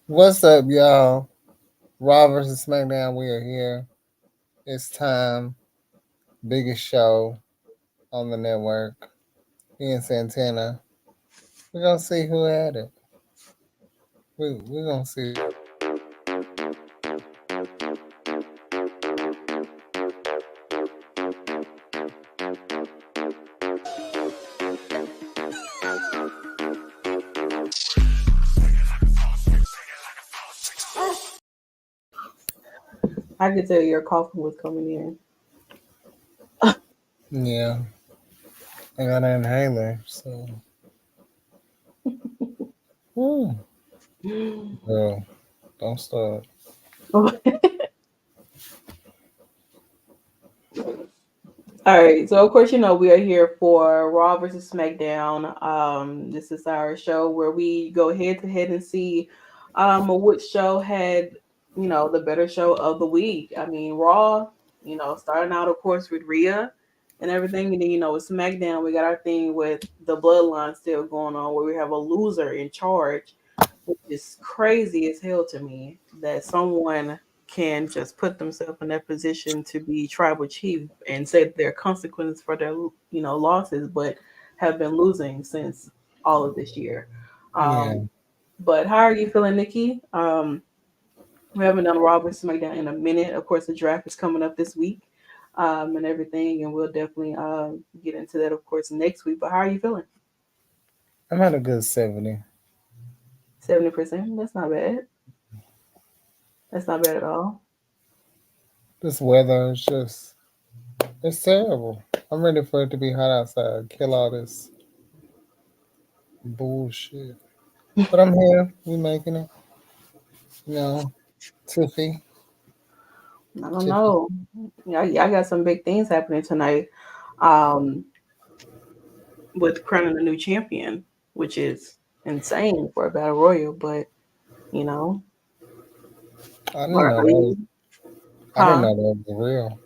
What's up, y'all? Raw versus SmackDown. We are here. It's time. Biggest show on the network. Me and Santana. We're gonna see who had it. We're gonna see. I could tell your coffee was coming in. Yeah, I got an inhaler. So, woo. Girl, don't start. All right, so of course you know we are here for Raw versus SmackDown. This is our show where we go head to head and see which show had the better show of the week. I mean Raw, starting out of course with Rhea and everything, and then with SmackDown we got our thing with the Bloodline still going on where we have a loser in charge, which is crazy as hell to me that someone can just put themselves in that position to be tribal chief and say that there are consequences for their losses, but have been losing since all of this year. Yeah, But how are you feeling, Nikki? We haven't done Raw vs SmackDown in a minute. Of course, the draft is coming up this week, and everything, and we'll definitely get into that, of course, next week. But how are you feeling? I'm at a good 70. 70%. That's not bad. That's not bad at all. This weather is just, it's terrible. I'm ready for it to be hot outside. Kill all this bullshit. But I'm here. We making it. You know, Tiffy. I don't Tiffy. know. Yeah, I got some big things happening tonight. Um, with crowning a new champion, which is insane for a battle royal. But you know, I didn't are know that was, you? I didn't Huh? know that was real.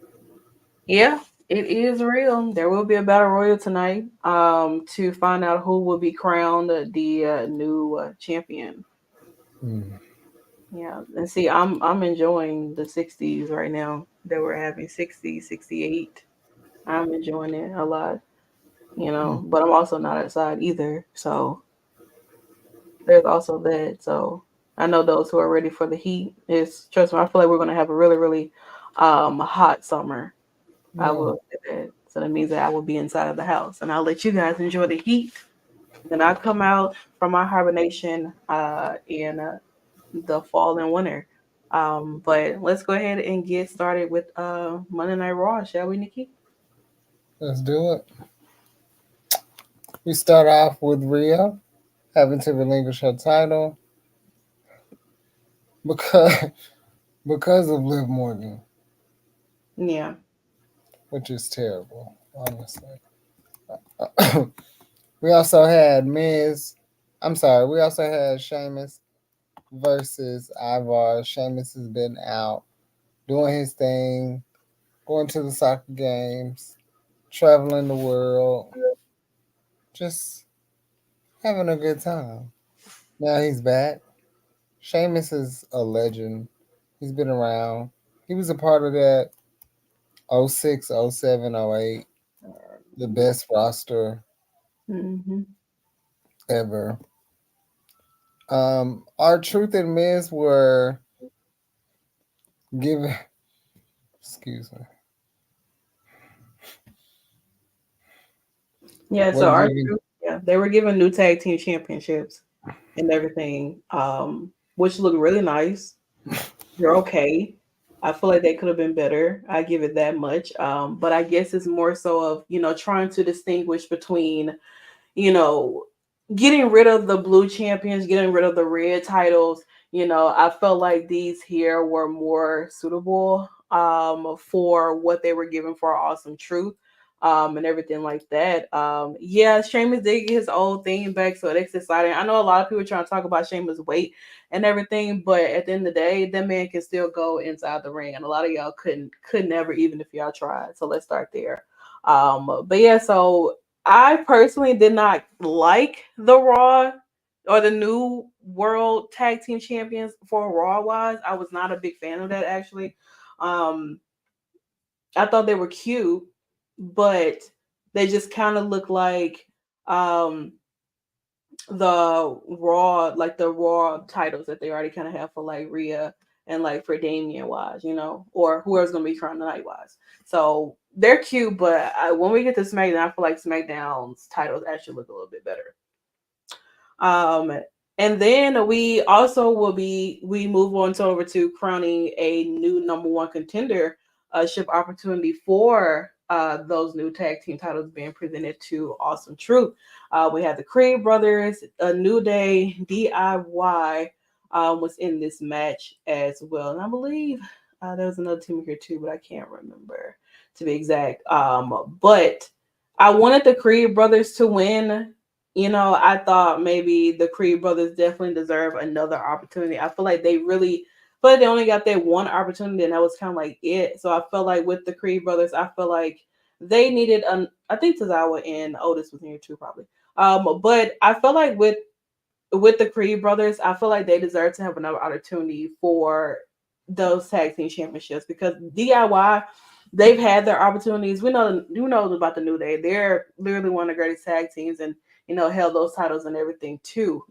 Yeah, it is real. There will be a battle royal tonight. To find out who will be crowned the new champion. Hmm. Yeah, and see, I'm enjoying the 60s right now that we're having 60, 68. I'm enjoying it a lot, Hmm. but I'm also not outside either. So there's also that. So I know those who are ready for the heat is trust me, I feel like we're gonna have a really, really hot summer. I Yeah. will say that. So that means that I will be inside of the house and I'll let you guys enjoy the heat. Then I'll come out from my hibernation in the fall and winter. But let's go ahead and get started with Monday Night Raw, shall we, Nikki? Let's do it. We start off with Rhea having to relinquish her title because because of Liv Morgan, Yeah. which is terrible, honestly. We also had Miz. I'm sorry. We also had Sheamus versus Ivar. Sheamus has been out doing his thing, going to the soccer games, traveling the world, just having a good time. Now he's back. Sheamus is a legend. He's been around. He was a part of that '06, '07, '08, the best roster Hmm. ever. Our Truth and Miz were given, excuse me, Yeah, were so our given, yeah, they were given new tag team championships and everything, which looked really nice. They're okay. I feel like they could have been better. I give it that much. But I guess it's more so of, trying to distinguish between, you know, getting rid of the blue champions, getting rid of the red titles. I felt like these here were more suitable for what they were given for Awesome Truth. And everything like that. Yeah, Sheamus did get his old thing back, so that's exciting. I know a lot of people are trying to talk about Sheamus' weight and everything, but at the end of the day, that man can still go inside the ring, and a lot of y'all couldn't ever, even if y'all tried. So let's start there. But yeah, so I personally did not like the Raw or the new world tag team champions for Raw wise. I was not a big fan of that actually. Um, I thought they were cute, but they just kind of look like um the raw titles that they already kind of have for like Rhea and like for Damien wise, or whoever's gonna be crowned tonight wise. So they're cute, but when we get to SmackDown, I feel like SmackDown's titles actually look a little bit better. Um, and then we also we move on to over to crowning a new number one contender ship opportunity for those new tag team titles being presented to Awesome Truth. We have the Creed Brothers, a New Day, DIY was in this match as well, and I believe there was another team here too, but I can't remember to be exact. But I wanted the Creed Brothers to win. I thought maybe the Creed brothers definitely deserve another opportunity. I feel like they only got that one opportunity, and that was kind of like it. So I felt like with the Creed brothers, I feel like they needed I think Tozawa and Otis was here too, probably. But I felt like with the Creed brothers, I feel like they deserve to have another opportunity for those tag team championships because DIY, they've had their opportunities. We know about the New Day. They're literally one of the greatest tag teams and held those titles and everything too,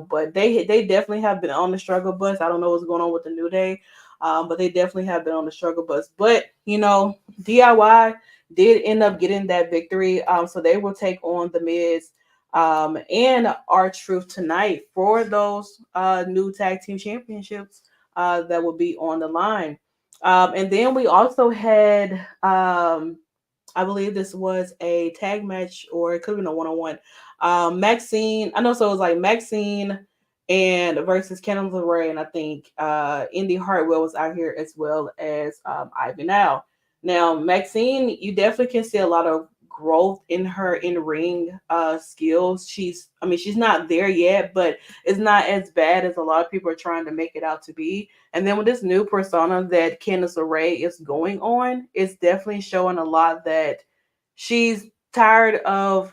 but they definitely have been on the struggle bus. I don't know what's going on with the New Day. But they definitely have been on the struggle bus. But DIY did end up getting that victory. So they will take on the Miz and R-Truth tonight for those new tag team championships that will be on the line. And then we also had, I believe this was a tag match, or it could have been a one-on-one. Maxine, I know, so it was like Maxine and versus Candice LeRae, and I think Indy Hartwell was out here as well as Ivy Now, Maxine, you definitely can see a lot of growth in her in ring skills. She's not there yet, but it's not as bad as a lot of people are trying to make it out to be. And then with this new persona that Candice LeRae is going on, it's definitely showing a lot that she's tired of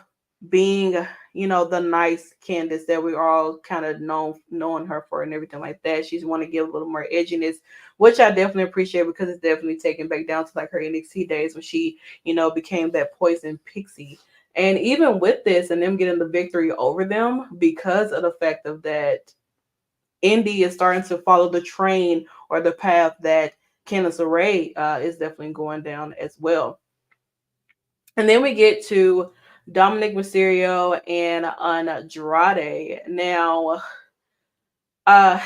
being, the nice Candice that we all kind of knowing her for and everything like that. She's want to give a little more edginess, which I definitely appreciate because it's definitely taken back down to like her NXT days when she, became that poison pixie. And even with this and them getting the victory over them because of the fact of that Indy is starting to follow the train or the path that Candice LeRae is definitely going down as well. And then we get to Dominic Mysterio and Andrade. Now, uh,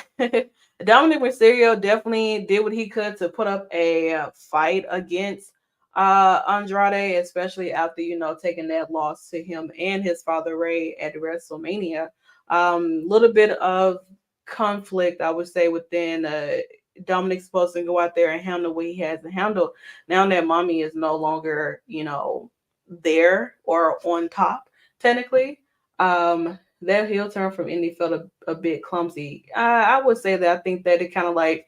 Dominic Mysterio definitely did what he could to put up a fight against Andrade, especially after taking that loss to him and his father Ray at WrestleMania. Little bit of conflict, I would say, within Dominic's supposed to go out there and handle what he has to handle. Now that mommy is no longer, there or on top, technically. That heel turn from Indy felt a bit clumsy. I would say that I think that it kind of like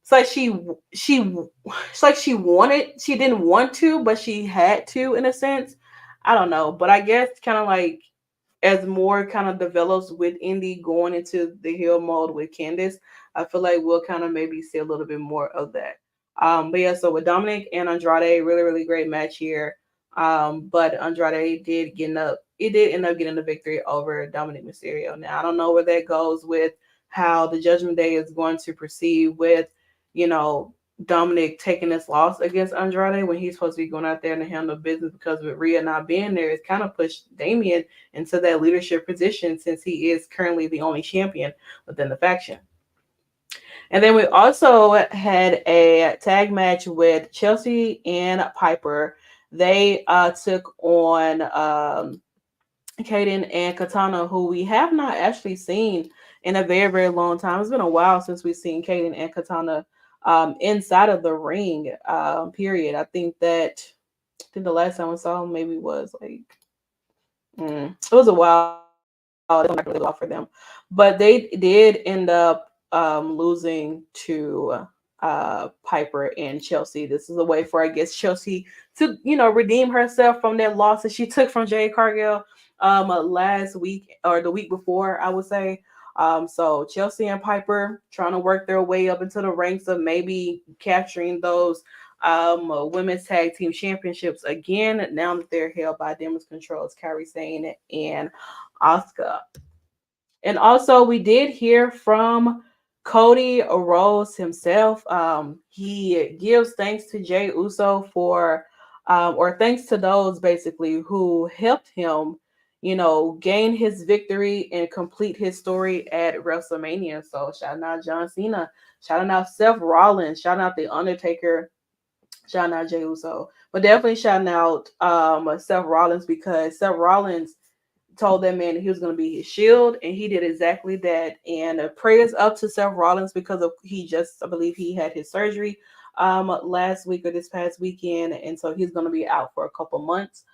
it's like it's like she didn't want to, but she had to in a sense. I don't know, but I guess kind of like as more kind of develops with Indy going into the heel mode with Candice, I feel like we'll kind of maybe see a little bit more of that. But yeah, so with Dominic and Andrade, really, really great match here. But Andrade did end up getting the victory over Dominic Mysterio. Now I don't know where that goes with how the Judgment Day is going to proceed with, you know, Dominic taking this loss against Andrade when he's supposed to be going out there and handle business because with Rhea not being there, it's kind of pushed Damian into that leadership position since he is currently the only champion within the faction. And then we also had a tag match with Chelsea and Piper. They took on Kaden and Katana, who we have not actually seen in a very, very long time. It's been a while since we've seen Kaden and Katana inside of the ring, period. I think the last time we saw them maybe was like, it was a while. It was not really well for them. But they did end up losing to Piper and Chelsea. This is a way for, I guess, Chelsea to, redeem herself from that loss that she took from Jade Cargill. last week or the week before, I would say. So Chelsea and Piper trying to work their way up into the ranks of maybe capturing those women's tag team championships again. Now that they're held by Damage Control's Kairi Sane and Asuka. And also, we did hear from Cody Rhodes himself. He gives thanks to Jay Uso for, or thanks to those basically who helped him, gain his victory and complete his story at WrestleMania. So, shouting out John Cena, shouting out Seth Rollins, shouting out The Undertaker, shouting out Jay Uso, but definitely shouting out Seth Rollins because Seth Rollins told that man that he was going to be his shield, and he did exactly that. And prayers up to Seth Rollins because of I believe he had his surgery last week or this past weekend, and so he's going to be out for a couple months.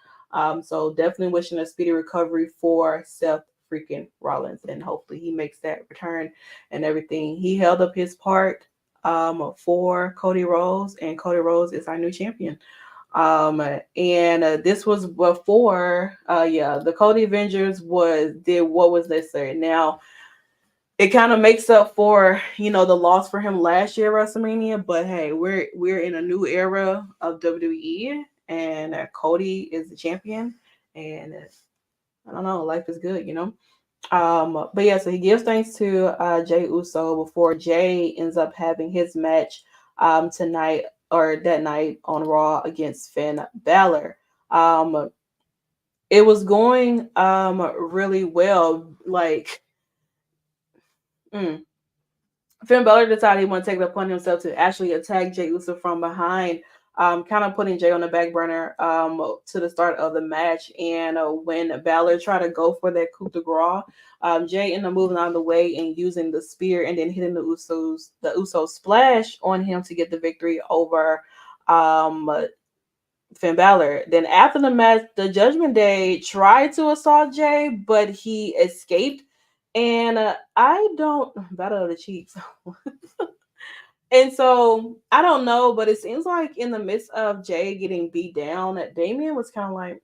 So definitely wishing a speedy recovery for Seth freaking Rollins, and hopefully he makes that return and everything. He held up his part for Cody Rhodes, and Cody Rhodes is our new champion. And this was before, the Cody Avengers did what was necessary. Now it kind of makes up for the loss for him last year at WrestleMania, but hey, we're in a new era of WWE, and Cody is the champion, and I don't know, life is good. But yeah, so he gives thanks to Jay Uso before Jay ends up having his match tonight or that night on Raw against Finn Balor. Um, it was going really well. Like, mm, Finn Balor decided he wanted to take it upon himself to actually attack Jay Uso from behind, kind of putting Jay on the back burner to the start of the match. And when Balor tried to go for that coup de grace, Jay ended up moving out of the way and using the spear and then hitting the Usos splash on him to get the victory over um, Finn Balor. Then after the match, the Judgment Day tried to assault Jay, but he escaped. And I don't battle of the cheeks. And so I don't know, but it seems like in the midst of Jay getting beat down, that Damien was kind of like,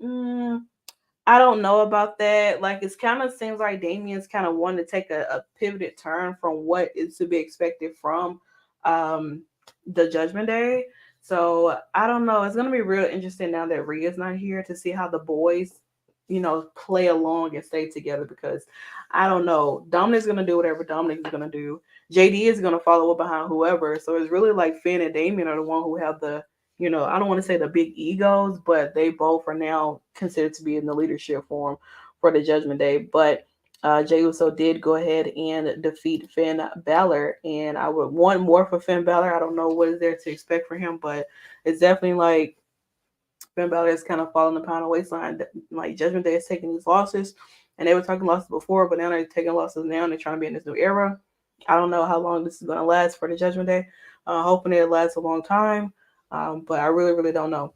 I don't know about that. Like, it's kind of seems like Damien's kind of wanting to take a pivoted turn from what is to be expected from um, the Judgment Day. So I don't know. It's gonna be real interesting now that Rhea's not here to see how the boys, play along and stay together because I don't know. Dominic's gonna do whatever Dominic is gonna do. JD is gonna follow up behind whoever. So it's really like Finn and Damien are the one who have the I don't want to say the big egos, but they both are now considered to be in the leadership form for the Judgment Day. But Jey Uso did go ahead and defeat Finn Balor, and I would want more for Finn Balor. I don't know what is there to expect for him, but it's definitely like Finn Balor is kind of falling upon the waistline. Like Judgment Day is taking these losses, and they were taking losses before, but now they're taking losses now, and they're trying to be in this new era. I don't know how long this is going to last for the Judgment Day. Hoping it lasts a long time, but I really, really don't know.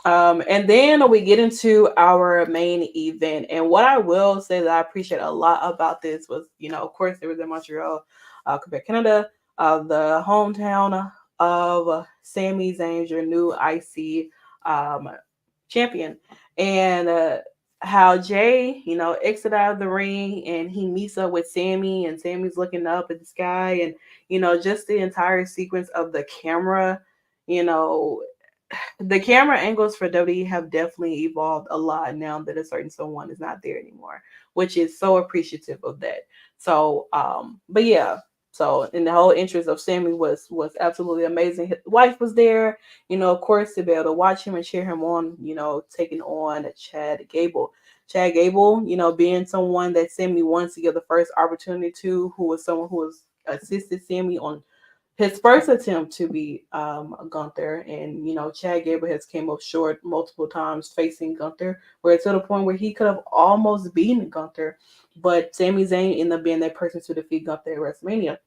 And then we get into our main event. And what I will say that I appreciate a lot about this was, of course, it was in Montreal, Quebec, Canada, the hometown of Sami Zayn, your new IC um, champion. And how Jay, exit out of the ring and he meets up with Sammy, and Sammy's looking up at the sky, and just the entire sequence of the camera, you know, the camera angles for WWE have definitely evolved a lot now that a certain someone is not there anymore, which is so appreciative of that. So, but yeah, so in the whole interest of Sammy was absolutely amazing. His wife was there, of course, to be able to watch him and cheer him on, taking on Chad Gable. Chad Gable, being someone that Sammy wants to give the first opportunity to, who was someone who was assisted Sammy on his first attempt to be Gunther, and Chad Gable has came up short multiple times facing Gunther, where to the point where he could have almost beaten Gunther, but Sami Zayn ended up being that person to defeat Gunther at WrestleMania.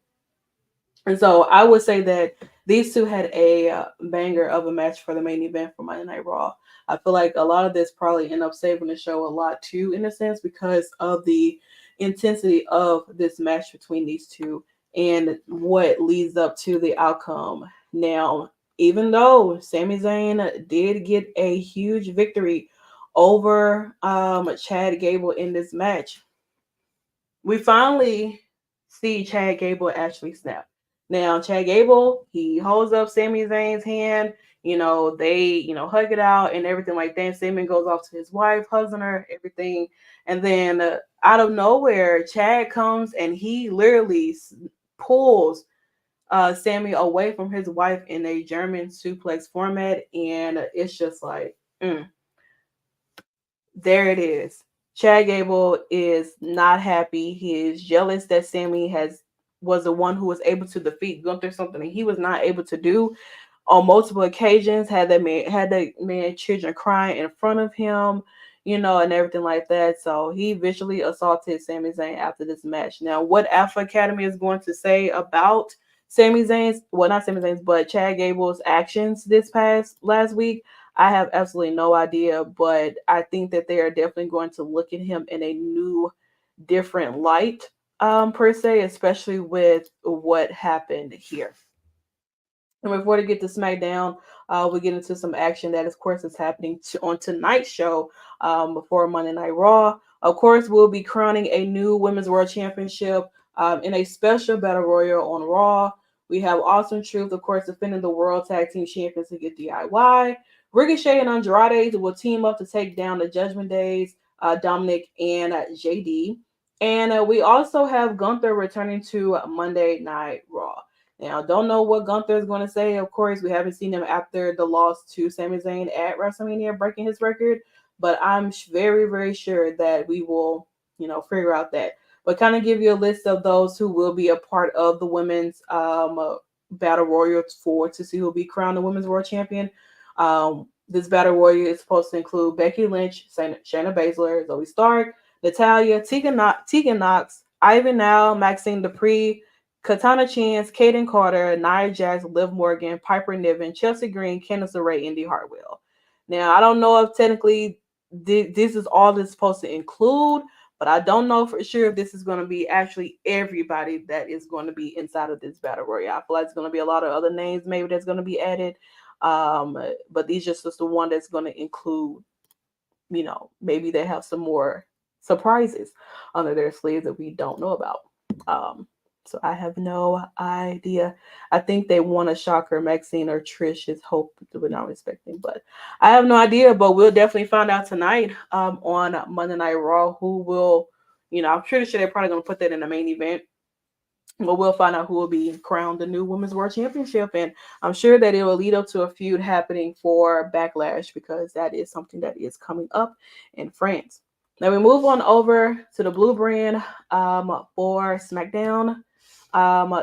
And so I would say that these two had a banger of a match for the main event for Monday Night Raw. I feel like a lot of this probably end up saving the show a lot too, in a sense, because of the intensity of this match between these two and what leads up to the outcome. Now, even though Sami Zayn did get a huge victory over Chad Gable in this match. We finally see Chad Gable actually snap. Now, Chad Gable, he holds up Sami Zayn's hand. They, hug it out and everything like that. Sami goes off to his wife, hugs on her, everything. And then out of nowhere, Chad comes and he literally pulls Sami away from his wife in a German suplex format. And it's just like, there it is. Chad Gable is not happy. He is jealous that Sami was the one who was able to defeat Gunther, something that he was not able to do on multiple occasions. Had that man children crying in front of him, and everything like that. So he visually assaulted Sami Zayn after this match. Now, what Alpha Academy is going to say about Sami Zayn's, well, not Sami Zayn's, but Chad Gable's actions this past last week, I have absolutely no idea, but I think that they are definitely going to look at him in a new, different light, per se, especially with what happened here. And before we get to SmackDown, we get into some action that, of course, is happening on tonight's show before Monday Night Raw. Of course, we'll be crowning a new Women's World Championship in a special Battle Royal on Raw. We have Awesome Truth, of course, defending the World Tag Team Champions to get DIY. Ricochet and Andrade will team up to take down the Judgment Days, Dominic and JD. And we also have Gunther returning to Monday Night Raw. Now, don't know what Gunther is going to say. Of course, we haven't seen him after the loss to Sami Zayn at WrestleMania, breaking his record. But I'm very, very sure that we will, figure out that. But kind of give you a list of those who will be a part of the women's battle royal to see who will be crowned the women's world champion. This battle royal is supposed to include Becky Lynch, Shayna Baszler, Zoe Stark, Natalya, Tegan Knox, Ivan Now, Maxine Dupree, Katana Chance, Kaden Carter, Nia Jax, Liv Morgan, Piper Niven, Chelsea Green, Candice LeRae, Indy Hartwell. Now, I don't know if technically this is all it's supposed to include, but I don't know for sure if this is going to be actually everybody that is going to be inside of this battle royale. I feel like it's going to be a lot of other names maybe that's going to be added, but these just the one that's going to include, maybe they have some more surprises under their sleeves that we don't know about. So I have no idea. I think they want a Shocker, Maxine, or Trish is hope we're not expecting, but I have no idea. But we'll definitely find out tonight on Monday Night Raw who will, I'm pretty sure they're probably going to put that in the main event. But we'll find out who will be crowned the new Women's World Championship. And I'm sure that it will lead up to a feud happening for Backlash because that is something that is coming up in France. Now we move on over to the Blue Brand for SmackDown.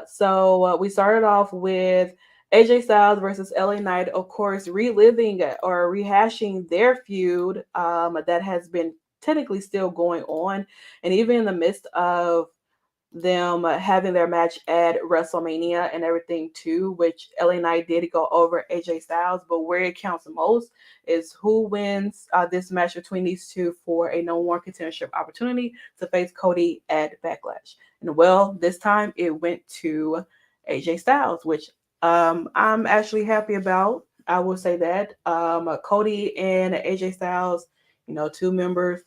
So we started off with AJ Styles versus LA Knight, of course, reliving or rehashing their feud that has been technically still going on. And even in the midst of them having their match at WrestleMania and everything too, which LA Knight did go over AJ Styles, but where it counts most is who wins this match between these two for a no one contendership opportunity to face Cody at Backlash. And well, this time it went to AJ Styles, which I'm actually happy about. I will say that Cody and AJ Styles,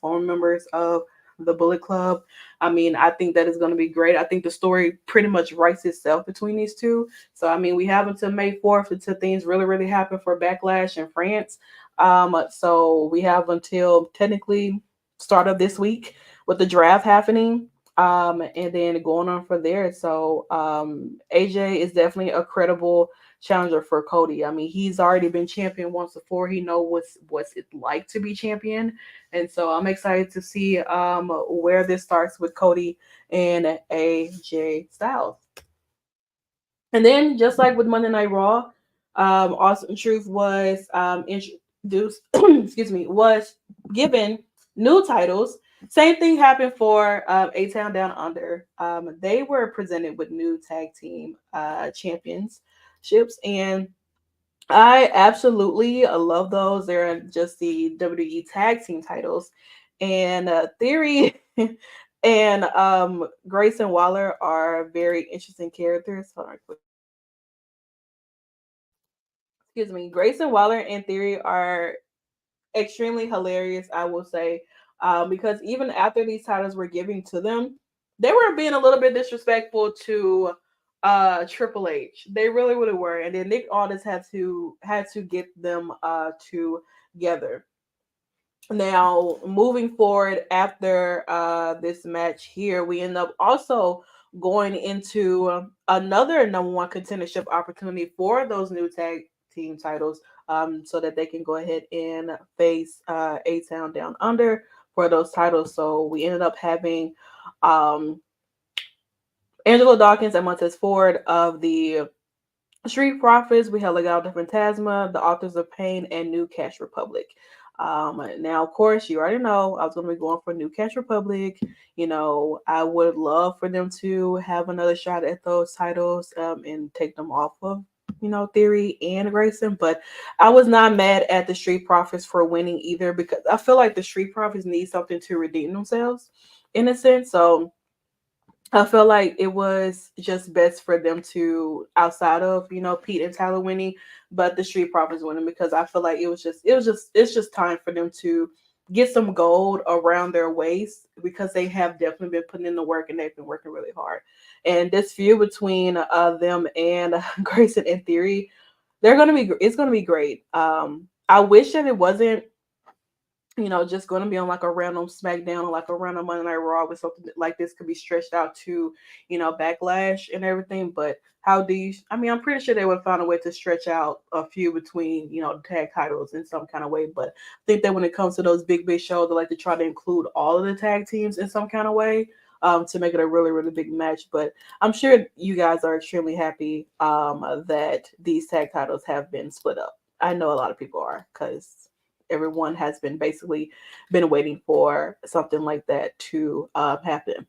former members of the Bullet Club. I mean, I think that is going to be great. I think the story pretty much writes itself between these two. So, I mean, we have until May 4th until things really, really happen for Backlash in France. So we have until technically start of this week with the draft happening. And then going on from there. So AJ is definitely a credible challenger for Cody. I mean, he's already been champion once before. He knows what's it like to be champion. And so I'm excited to see where this starts with Cody and AJ Styles. And then just like with Monday Night Raw, Awesome Truth was introduced, excuse me, was given new titles. Same thing happened for A Town Down Under. They were presented with new tag team championships, and I absolutely love those. They're just the WWE tag team titles, and Theory and Grayson Waller are very interesting characters. Hold on, quick. Excuse me. Grayson Waller and Theory are extremely hilarious, I will say, because even after these titles were given to them, they were being a little bit disrespectful to Triple H. They really were, and then Nick Aldis had to get them together. Now, moving forward after this match here, we end up also going into another number one contendership opportunity for those new tag team titles, so that they can go ahead and face A Town Down Under for those titles. So we ended up having um, Angelo Dawkins and Montez Ford of the Street Profits. We have Legado de Fantasma, the Authors of Pain, and New Cash Republic. Now, of course, you already know I was going to be going for New Cash Republic. You know, I would love for them to have another shot at those titles, and take them off of, Theory and Grayson. But I was not mad at the Street Profits for winning either, because I feel like the Street Profits need something to redeem themselves in a sense. So I felt like it was just best for them to, outside of, Pete and Tyler winning, but the Street Profits winning, because I feel like it's just time for them to get some gold around their waist, because they have definitely been putting in the work and they've been working really hard. And this feud between them and Grayson and Theory, it's gonna be great. I wish that it wasn't, just going to be on like a random SmackDown or like a random Monday Night Raw, with something like this could be stretched out to, Backlash and everything. But how do you? I mean, I'm pretty sure they would find a way to stretch out a few between, the tag titles in some kind of way. But I think that when it comes to those big shows, they like to try to include all of the tag teams in some kind of way. To make it a really big match. But I'm sure you guys are extremely happy that these tag titles have been split up. I know a lot of people are, because everyone has been basically been waiting for something like that to happen.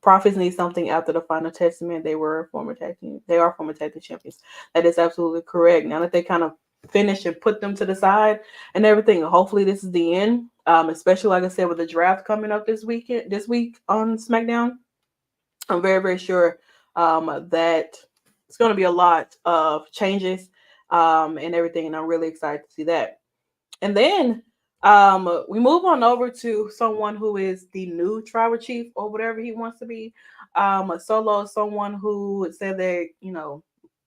Profits need something after the final testament. They were former tag team. They are former tag team champions. That is absolutely correct. Now that they kind of finish and put them to the side and everything, hopefully this is the end. Especially like I said, with the draft coming up this week on SmackDown, I'm very sure that it's going to be a lot of changes and everything, and I'm really excited to see that. And then we move on over to someone who is the new tribal chief or whatever he wants to be. Solo is someone who said that,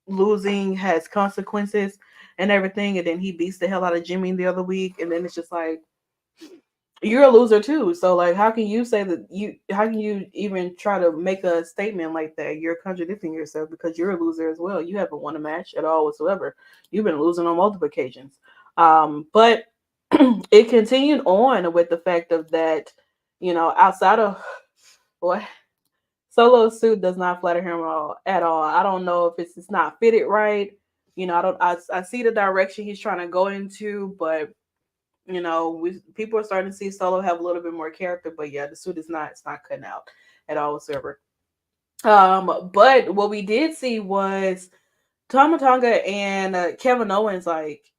losing has consequences and everything. And then he beats the hell out of Jimmy the other week. And then it's just like, you're a loser too. So like, how can you say that how can you even try to make a statement like that? You're contradicting yourself, because you're a loser as well. You haven't won a match at all whatsoever. You've been losing on multiple occasions. But it continued on with the fact of that, outside of what, Solo's suit does not flatter him at all. I don't know if it's not fitted right. I see the direction he's trying to go into, but people are starting to see Solo have a little bit more character. But yeah, the suit it's not cutting out at all whatsoever. But what we did see was Tama Tonga and Kevin Owens like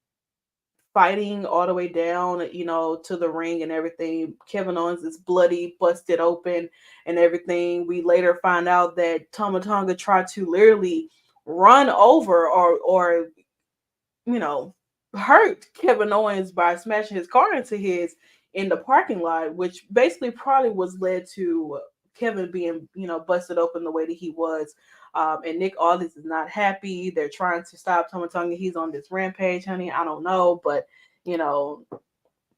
fighting all the way down, to the ring and everything. Kevin Owens is bloody, busted open, and everything. We later find out that Tama Tonga tried to literally run over or hurt Kevin Owens by smashing his car into his in the parking lot, which basically probably was led to Kevin being, busted open the way that he was. And Nick Aldis is not happy. They're trying to stop Tama Tonga. He's on this rampage, honey. I don't know, but you know,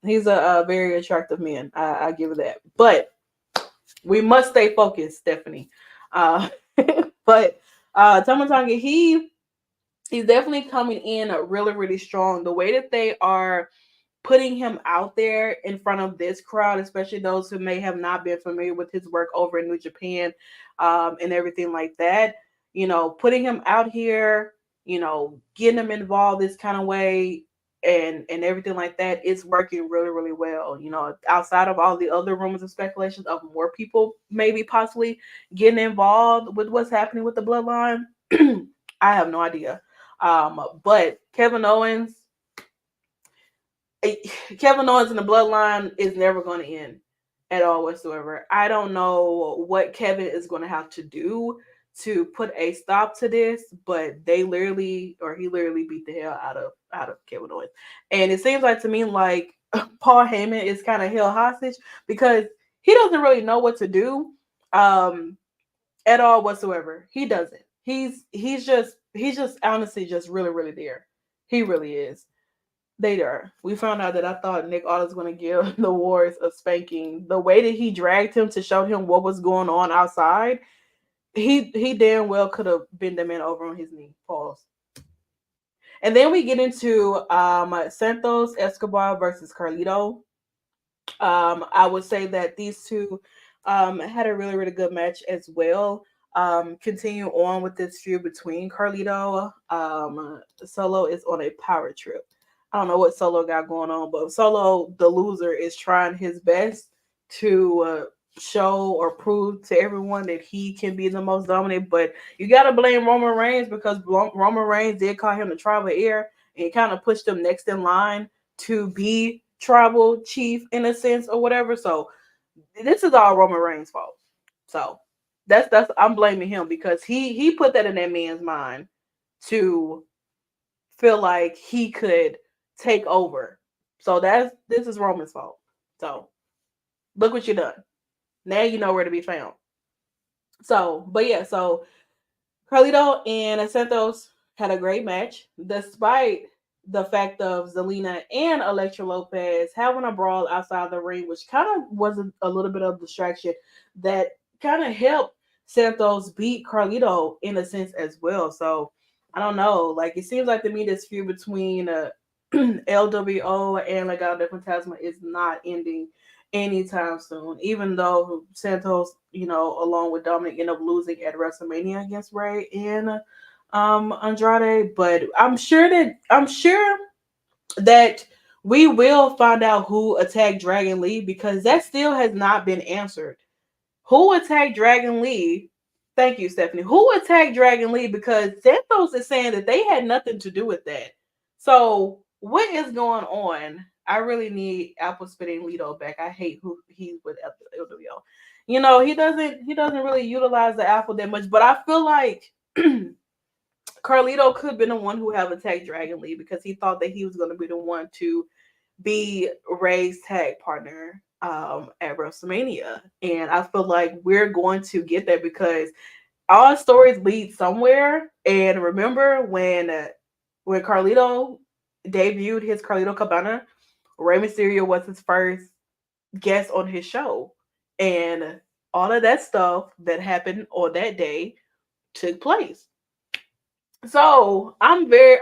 he's a very attractive man. I give it that. But we must stay focused, Stephanie. Uh, but Tama Tonga, he's definitely coming in really strong. The way that they are putting him out there in front of this crowd, especially those who may have not been familiar with his work over in New Japan, and everything like that, putting him out here, getting him involved this kind of way, and everything like that is working really well. Outside of all the other rumors and speculations of more people maybe possibly getting involved with what's happening with the bloodline, I have no idea. But Kevin Owens in the bloodline is never going to end at all whatsoever. I don't know what Kevin is going to have to do to put a stop to this, but he literally beat the hell out of Kevin Owens. And it seems like to me like Paul Heyman is kind of held hostage because he doesn't really know what to do um at all whatsoever. He doesn't. He's just honestly just really there. He really is. They are. We found out that I thought Nick Aldis was going to give the Wars a spanking. The way that he dragged him to show him what was going on outside, he damn well could have bent the man over on his knee. Pause. And then we get into Santos Escobar versus Carlito. I would say that these two had a really good match as well. Continue on with this feud between Carlito. Solo is on a power trip. I don't know what Solo got going on, but Solo, the loser, is trying his best to show or prove to everyone that he can be the most dominant. But you got to blame Roman Reigns because Roman Reigns did call him the tribal heir and he kind of pushed him next in line to be tribal chief in a sense or whatever. So this is all Roman Reigns' fault. So that's I'm blaming him because he put that in that man's mind to feel like he could take over. So this is Roman's fault. So look what you done. Now you know where to be found. So, but yeah, so Carlito and Santos had a great match, despite the fact of Zelina and Elektra Lopez having a brawl outside the ring, which kind of was a little bit of distraction that kind of helped Santos beat Carlito in a sense as well. So I don't know. Like it seems like to me this feud between LWO and Legado del Fantasma is not ending anytime soon. Even though Santos, along with Dominic, end up losing at WrestleMania against Ray and Andrade, but I'm sure that we will find out who attacked Dragon Lee because that still has not been answered. Who attacked Dragon Lee? Thank you, Stephanie. Who attacked Dragon Lee? Because Santos is saying that they had nothing to do with that. So what is going on? I really need Apple spitting Lido back. I hate who he's with LWO. He doesn't really utilize the Apple that much, but I feel like Carlito could have been the one who have attacked Dragon Lee because he thought that he was going to be the one to be Ray's tag partner at WrestleMania. And I feel like we're going to get that because all stories lead somewhere. And remember when Carlito debuted his Carlito Cabana, Rey Mysterio was his first guest on his show. And all of that stuff that happened on that day took place. So I'm very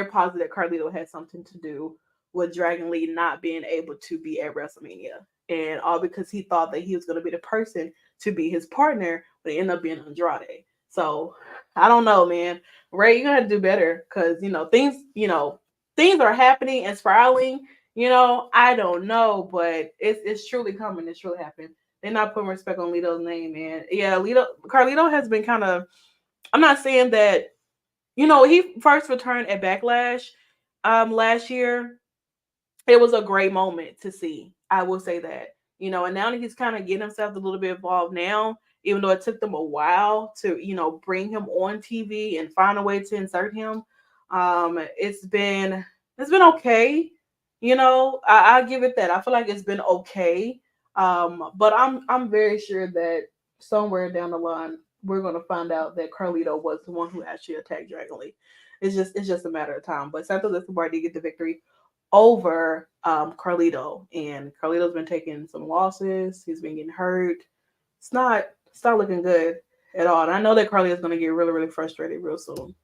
positive that Carlito had something to do with Dragon Lee not being able to be at WrestleMania, and all because he thought that he was going to be the person to be his partner, but it ended up being Andrade. So I don't know, man. Ray, you gotta do better because things are happening and spiraling. I don't know, but it's truly coming. It's truly happening. They're not putting respect on Lito's name, man. Yeah, Carlito has been kind of. I'm not saying that he first returned at Backlash last year. It was a great moment to see. I will say that. And now that he's kind of getting himself a little bit involved now, even though it took them a while to, bring him on TV and find a way to insert him. It's been okay. I give it that. I feel like it's been okay. But I'm very sure that somewhere down the line we're gonna find out that Carlito was the one who actually attacked Dragon Lee. It's just a matter of time. But Santos Escobar did get the victory over Carlito, and Carlito's been taking some losses. He's been getting hurt. It's not looking good at all. And I know that Carlito's gonna get really frustrated real soon.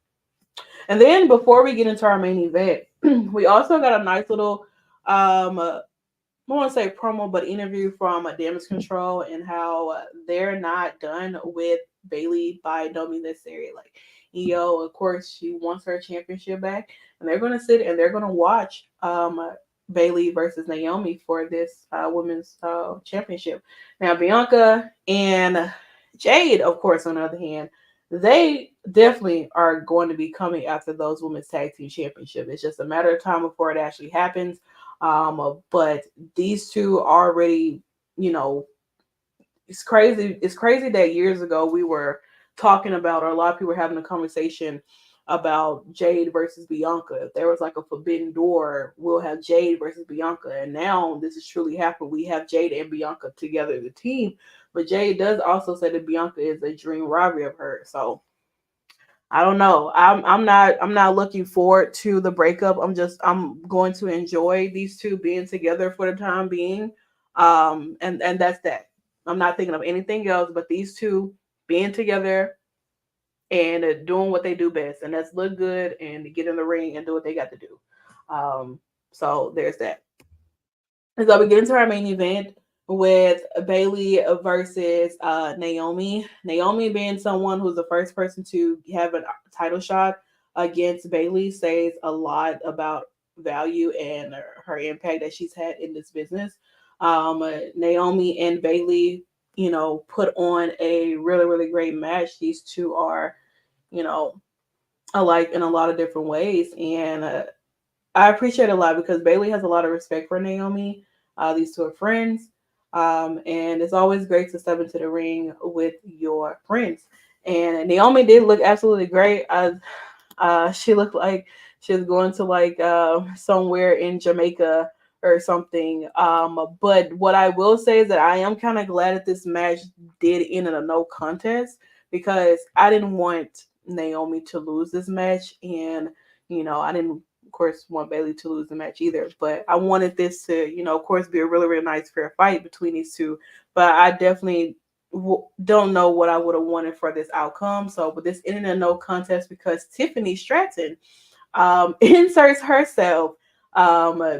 And then before we get into our main event, we also got a nice little I want to say promo, but interview from Damage Control and how they're not done with Bailey by no means necessary. Like EO, of course, she wants her championship back, and they're gonna sit and they're gonna watch Bailey versus Naomi for this women's championship. Now Bianca and Jade, of course, on the other hand, they definitely are going to be coming after those women's tag team championship. It's just a matter of time before it actually happens. But these two already, it's crazy. It's crazy that years ago we were talking about, or a lot of people were having a conversation about Jade versus Bianca. If there was like a forbidden door, we'll have Jade versus Bianca. And now this is truly happened. We have Jade and Bianca together as a team. But Jade does also say that Bianca is a dream rivalry of hers. So I don't know. I'm not looking forward to the breakup. I'm going to enjoy these two being together for the time being. And that's that. I'm not thinking of anything else but these two being together and doing what they do best, and that's look good and get in the ring and do what they got to do. Um, so there's that. And so we get into our main event with Bailey versus Naomi. Naomi being someone who's the first person to have a title shot against Bailey says a lot about value and her impact that she's had in this business. Naomi and Bailey, put on a really, really great match. These two are, you know, alike in a lot of different ways. And I appreciate it a lot because Bailey has a lot of respect for Naomi. These two are friends. And it's always great to step into the ring with your friends. And Naomi did look absolutely great. She looked like she was going to like somewhere in Jamaica or something. But what I will say is that I am kind of glad that this match did end in a no contest because I didn't want Naomi to lose this match, and I didn't, of course, want Bailey to lose the match either. But I wanted this to, of course, be a really, really nice fair fight between these two. But I definitely don't know what I would have wanted for this outcome. So, but this ended in no contest because Tiffany Stratton inserts herself,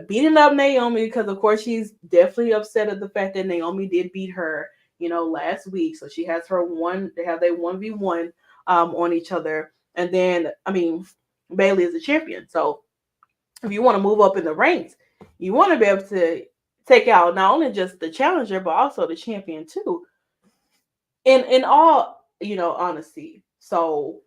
beating up Naomi because, of course, she's definitely upset at the fact that Naomi did beat her, last week. So she has her one. They have their 1v1 on each other, and then Bailey is a champion. So if you want to move up in the ranks, you want to be able to take out not only just the challenger but also the champion too. In all honesty, so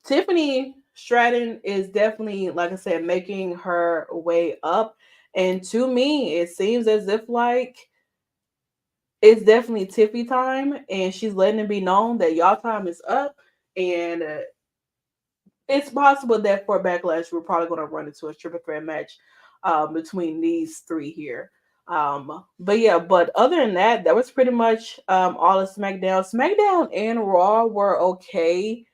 Tiffany Stratton is definitely, like I said, making her way up, and to me it seems as if like it's definitely Tiffy time, and she's letting it be known that y'all time is up. And it's possible that for Backlash we're probably going to run into a triple threat match between these three here. But yeah, but other than that, that was pretty much all of SmackDown. SmackDown and Raw were okay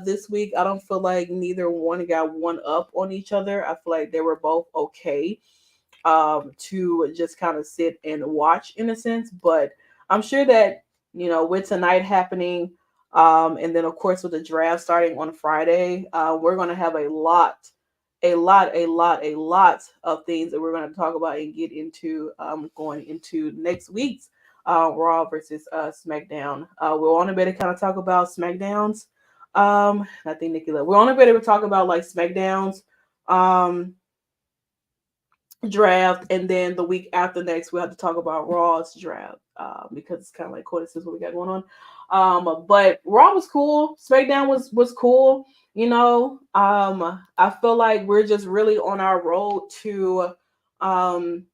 this week. I don't feel like neither one got one up on each other. I feel like they were both okay to just kind of sit and watch in a sense. But I'm sure that, with tonight happening, and then of course with the draft starting on Friday, we're going to have a lot of things that we're going to talk about and get into going into next week's Raw versus SmackDown. We're on a bit to kind of talk about SmackDowns. I think Nikki left. We're on a bit to talk about like SmackDowns. Um, Draft, and then the week after next we'll have to talk about Raw's draft because it's kind of like coincidence what we got going on. But Raw was cool. SmackDown was cool. I feel like we're just really on our road to um,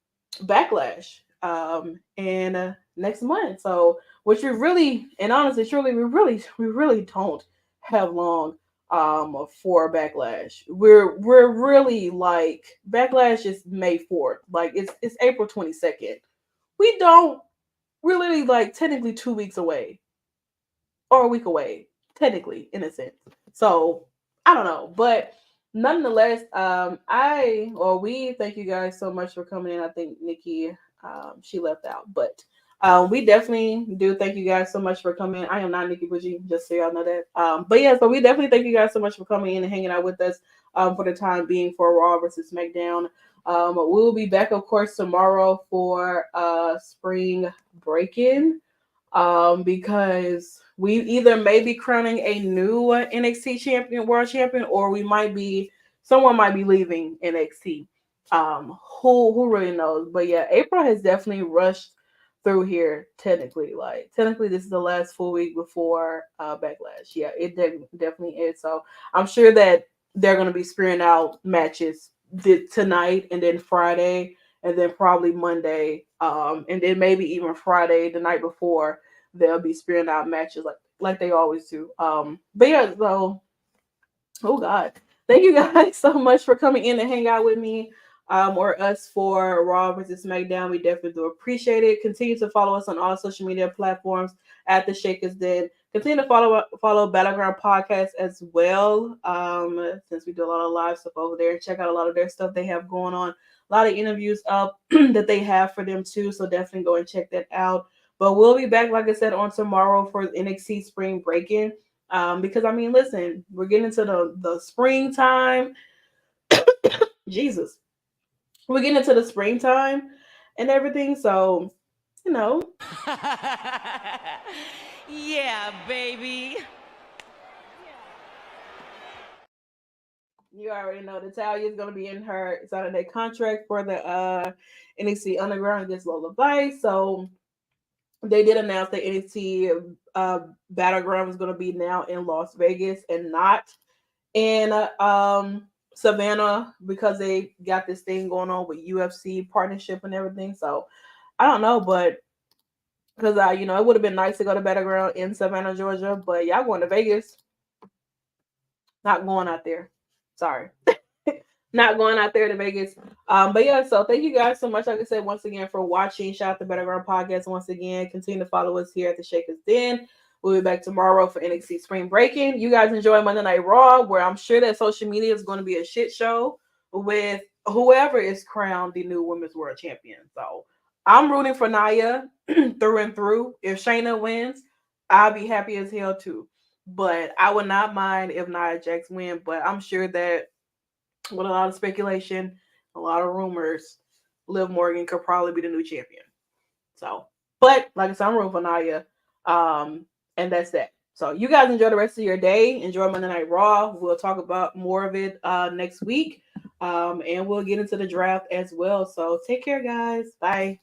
Backlash and next month. So, which we really, and honestly, truly, we really don't have long for Backlash. We're really like Backlash is May 4th. Like it's April 22nd. We don't we're literally like technically 2 weeks away or a week away, technically, in a sense. So I don't know. But nonetheless, we thank you guys so much for coming in. I think Nikki she left out. But we definitely do thank you guys so much for coming. I am not Nikki Bougie, just so y'all know that. But yeah, so we definitely thank you guys so much for coming in and hanging out with us for the time being for Raw versus SmackDown. We will be back, of course, tomorrow for spring break-in because we either may be crowning a new NXT champion, world champion, or someone might be leaving NXT. Who really knows? But yeah, April has definitely rushed through here. Technically, this is the last full week before Backlash. Yeah, it definitely is. So I'm sure that they're going to be spearing out matches tonight and then Friday and then probably Monday, and then maybe even Friday the night before they'll be spearing out matches like they always do. But yeah, so Oh God. Thank you guys so much for coming in and hang out with me. Or us for Raw versus SmackDown. We definitely do appreciate it. Continue to follow us on all social media platforms at the Shakkas Den. Continue to follow Battleground Podcast as well. Since we do a lot of live stuff over there, check out a lot of their stuff they have going on. A lot of interviews up that they have for them too. So definitely go and check that out. But we'll be back, like I said, on tomorrow for NXT Spring Breaking. Because I mean, listen, we're getting into the springtime. Jesus, we're getting into the springtime and everything. So, you know, Yeah, baby. you already know Natalia is gonna be in her signing a contract for the NXT Underground against Lola Vice. So they did announce that NXT Battleground was gonna be now in Las Vegas and not in Savannah because they got this thing going on with UFC partnership and everything. So I don't know, but because it would have been nice to go to Battleground in Savannah, Georgia, but y'all going to Vegas, not going out there. Sorry. Not going out there to Vegas. But yeah, so thank you guys so much. Like I said, once again for watching. Shout out to Battleground Podcast once again. Continue to follow us here at the Shakkas Den. We'll be back tomorrow for NXT Spring Breaking. You guys enjoy Monday Night Raw, where I'm sure that social media is going to be a shit show with whoever is crowned the new Women's World Champion. So I'm rooting for Nia through and through. If Shayna wins, I'll be happy as hell too. But I would not mind if Nia Jax win. But I'm sure that with a lot of speculation, a lot of rumors, Liv Morgan could probably be the new champion. So, but like I said, I'm rooting for Nia. And that's that. So you guys enjoy the rest of your day. Enjoy Monday Night Raw. We'll talk about more of it next week. And we'll get into the draft as well. So take care, guys. Bye.